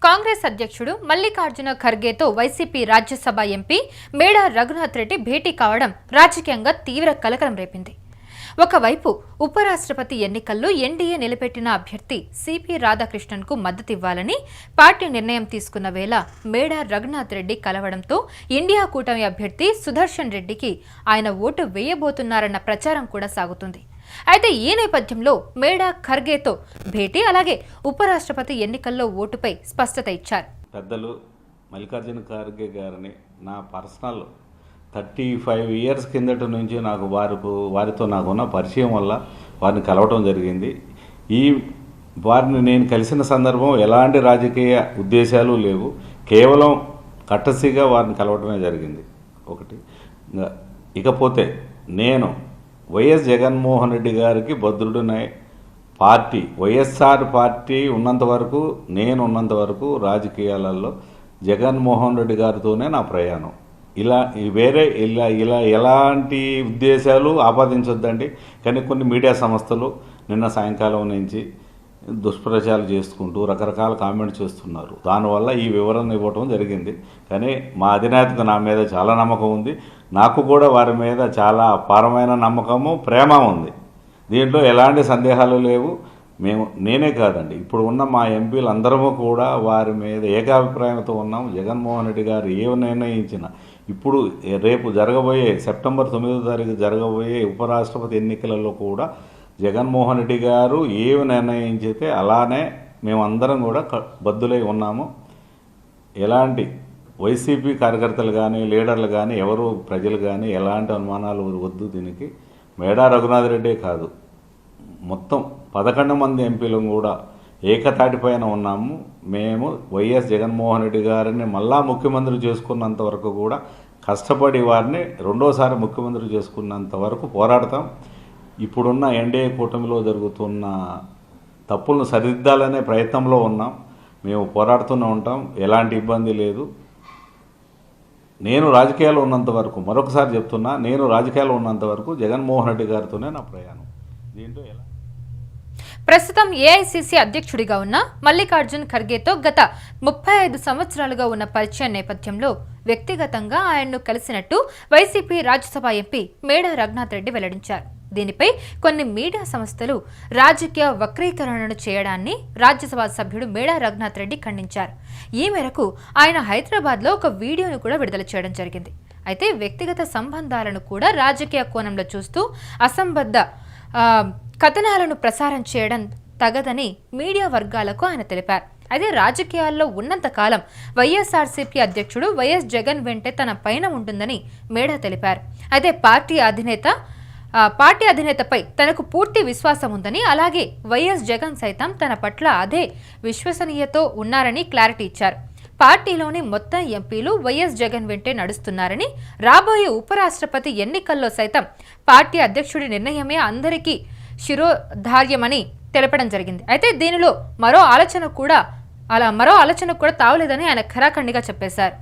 కాంగ్రెస్ అధ్యక్షుడు Mallikarjuna ఖర్గేతో YCP Rajya Sabha MP మేడా రఘునాథ్ రెడ్డి భేటీ కావడం రాజకీయంగా తీవ్ర కలకలం రేపింది. ఒకవైపు ఉపరాష్ట్రపతి ఎన్నికల్లో ఎన్డీఏ నిలబెట్టిన అభ్యర్థి సిపి రాధాకృష్ణన్కు మద్దతివ్వాలని పార్టీ నిర్ణయం తీసుకున్న వేళ మేడా రఘునాథ్ రెడ్డి కలవడంతో ఇండియా కూటమి అభ్యర్థి సుదర్శన్ రెడ్డికి ఆయన ఓటు వేయబోతున్నారన్న ప్రచారం కూడా సాగుతుంది. అయితే ఈ నేపథ్యంలో మేడా ఖర్గేతో భేటీ, అలాగే ఉపరాష్ట్రపతి ఎన్నికల్లో ఓటుపై స్పష్టత ఇచ్చారు. పెద్దలు మల్లికార్జున ఖర్గే గారిని నా పర్సనల్ 35 ఇయర్స్ కిందటి నుంచి వారితో నాకున్న పరిచయం వల్ల వారిని కలవటం జరిగింది. వారిని నేను కలిసిన సందర్భం ఎలాంటి రాజకీయ ఉద్దేశాలు లేవు, కేవలం కట్టసిగా వారిని కలవటమే జరిగింది. ఒకటి. ఇకపోతే నేను వైఎస్ జగన్మోహన్ రెడ్డి గారికి భద్రుడినై పార్టీ వైఎస్ఆర్ పార్టీ ఉన్నంత వరకు, నేను ఉన్నంత వరకు రాజకీయాలలో జగన్మోహన్ రెడ్డి గారితోనే నా ప్రయాణం. ఇలా ఎలాంటి ఉద్దేశాలు ఆపాదించొద్దండి. కానీ కొన్ని మీడియా సంస్థలు నిన్న సాయంకాలం నుంచి దుష్ప్రచారాలు చేసుకుంటూ రకరకాల కామెంట్స్ చేస్తున్నారు. దానివల్ల ఈ వివరణ ఇవ్వటం జరిగింది. కానీ మా అధినేతకు నా మీద చాలా నమ్మకం ఉంది. నాకు కూడా వారి మీద చాలా అపారమైన నమ్మకము, ప్రేమ ఉంది. దీంట్లో ఎలాంటి సందేహాలు లేవు. నేనే కాదండి, ఇప్పుడు ఉన్న మా ఎంపీలు అందరము కూడా వారి మీద ఏకాభిప్రాయంతో ఉన్నాం. జగన్మోహన్ రెడ్డి గారు ఏ నిర్ణయించినా, ఇప్పుడు రేపు జరగబోయే సెప్టెంబర్ 9వ తారీఖు జరగబోయే ఉపరాష్ట్రపతి ఎన్నికలలో కూడా జగన్మోహన్ రెడ్డి గారు ఏమి నిర్ణయించితే అలానే మేమందరం కూడా బద్దులై ఉన్నాము. ఎలాంటి వైసీపీ కార్యకర్తలు కానీ, లీడర్లు కానీ, ఎవరు ప్రజలు కానీ ఎలాంటి అనుమానాలు వద్దు. దీనికి మేడా రఘునాథ్ రెడ్డే కాదు, మొత్తం 11 మంది ఎంపీలు కూడా ఏకతాటిపైన ఉన్నాము. మేము వైఎస్ జగన్మోహన్ రెడ్డి గారిని మళ్ళా ముఖ్యమంత్రి చేసుకున్నంత వరకు కూడా కష్టపడి వారిని రెండోసారి ముఖ్యమంత్రి చేసుకున్నంత వరకు పోరాడతాం. ఇప్పుడున్న ఎన్డీఏ కూటమిలో జరుగుతున్న తప్పులను సరిదిద్దాలనే ప్రయత్నంలో ఉన్నాం. మేము పోరాడుతూనే ఉంటాం, ఎలాంటి ఇబ్బంది లేదు. నేను రాజకీయాల్లో ఉన్నంత వరకు, మరొకసారి చెప్తున్నా, నేను రాజకీయాల్లో ఉన్నంత వరకు జగన్మోహన్ రెడ్డి గారితోనే నా ప్రయాణం. దీంట్లో ఎలా ప్రస్తుతం ఏఐసీసీ అధ్యక్షుడిగా ఉన్న మల్లికార్జున్ ఖర్గేతో గత 35 సంవత్సరాలుగా ఉన్న పరిచయం నేపథ్యంలో వ్యక్తిగతంగా ఆయన్ను కలిసినట్టు వైసీపీ రాజ్యసభ ఎంపీ మేడా రఘునాథ్ రెడ్డి వెల్లడించారు. దీనిపై కొన్ని మీడియా సంస్థలు రాజకీయ వక్రీకరణను చేయడాన్ని రాజ్యసభ సభ్యుడు మేడా రఘునాథ్ రెడ్డి ఖండించారు. ఈ మేరకు ఆయన హైదరాబాద్లో ఒక వీడియోను కూడా విడుదల చేయడం జరిగింది. అయితే వ్యక్తిగత సంబంధాలను కూడా రాజకీయ కోణంలో చూస్తూ అసంబద్ధ కథనాలను ప్రసారం చేయడం తగదని మీడియా వర్గాలకు ఆయన తెలిపారు. అయితే రాజకీయాల్లో ఉన్నంతకాలం వైఎస్ఆర్సీపీ అధ్యక్షుడు వైఎస్ జగన్ వెంటే తన పైన ఉంటుందని మేడా తెలిపారు. అయితే పార్టీ అధినేతపై తనకు పూర్తి విశ్వాసం ఉందని, అలాగే వైఎస్ జగన్ సైతం తన పట్ల అదే విశ్వసనీయతో ఉన్నారని క్లారిటీ ఇచ్చారు. పార్టీలోని మొత్తం ఎంపీలు వైఎస్ జగన్ వెంటే నడుస్తున్నారని, రాబోయే ఉపరాష్ట్రపతి ఎన్నికల్లో సైతం పార్టీ అధ్యక్షుడి నిర్ణయమే అందరికీ శిరోధార్యమని తెలపడం జరిగింది. అయితే దీనిలో మరో ఆలోచన కూడా తావలేదని ఆయన ఖరాఖండిగా చెప్పేశారు.